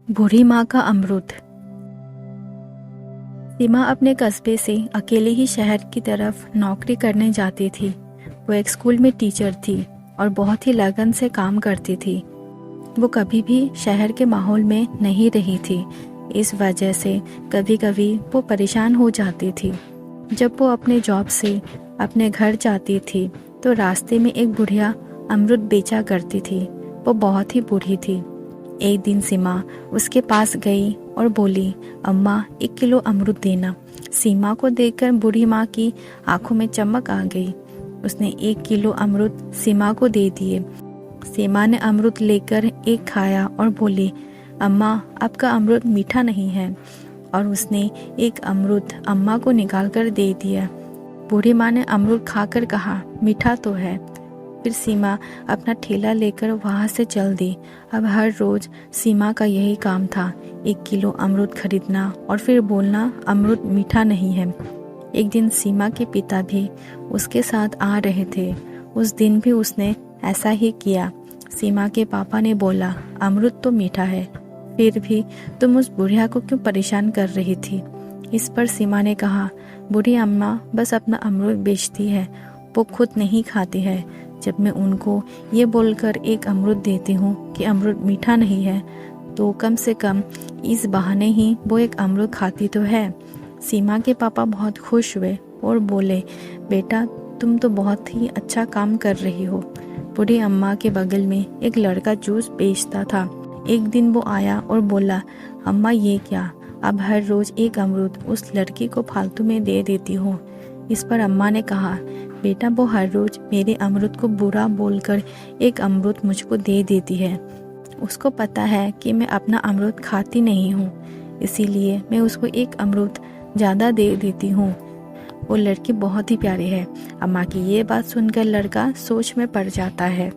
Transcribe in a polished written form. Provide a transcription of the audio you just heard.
बूढ़ी माँ का अमरूद। सीमा अपने कस्बे से अकेले ही शहर की तरफ नौकरी करने जाती थी। वो एक स्कूल में टीचर थी और बहुत ही लगन से काम करती थी। वो कभी भी शहर के माहौल में नहीं रही थी। इस वजह से कभी कभी वो परेशान हो जाती थी। जब वो अपने जॉब से अपने घर जाती थी तो रास्ते में एक बुढ़िया अमरूद बेचा करती थी। वो बहुत ही बूढ़ी थी। एक दिन सीमा उसके पास गई और बोली, अम्मा 1 किलो अमरूद देना। सीमा को देखकर बूढ़ी माँ की आंखों में चमक आ गई। उसने 1 किलो अमरूद सीमा को दे दिए। सीमा ने अमरूद लेकर एक खाया और बोली, अम्मा आपका अमरूद मीठा नहीं है। और उसने एक अमरूद अम्मा को निकाल कर दे दिया। बूढ़ी माँ ने अमरूद खाकर कहा, मीठा तो है। फिर सीमा अपना ठेला लेकर वहाँ से चल दी। अब हर रोज सीमा का यही काम था, 1 किलो अमरूद खरीदना और फिर बोलना अमरूद मीठा नहीं है। एक दिन सीमा के पिता भी उसके साथ आ रहे थे। उस दिन भी उसने ऐसा ही किया। सीमा के पापा ने बोला, अमरूद तो मीठा है, फिर भी तुम उस बुढ़िया को क्यों परेशान कर रही थी। इस पर सीमा ने कहा, बूढ़ी अम्मा बस अपना अमरूद बेचती है, वो खुद नहीं खाती है। जब मैं उनको ये बोलकर एक अमरूद देती हूँ कि अमरूद मीठा नहीं है, तो कम से कम इस बहाने ही वो एक अमरूद खाती तो है। सीमा के पापा बहुत खुश हुए और बोले, बेटा तुम तो बहुत ही अच्छा काम कर रही हो। बूढ़ी अम्मा के बगल में एक लड़का जूस बेचता था। एक दिन वो आया और बोला, अम्मा ये क्या, अब हर रोज एक अमरूद उस लड़की को फालतू में दे देती हो। इस पर अम्मा ने कहा, बेटा वो हर रोज मेरे अमरूद को बुरा बोलकर एक अमरूद मुझको दे देती है। उसको पता है कि मैं अपना अमरूद खाती नहीं हूँ, इसीलिए मैं उसको एक अमरूद ज़्यादा दे देती हूँ। वो लड़की बहुत ही प्यारी है। अम्मा की ये बात सुनकर लड़का सोच में पड़ जाता है।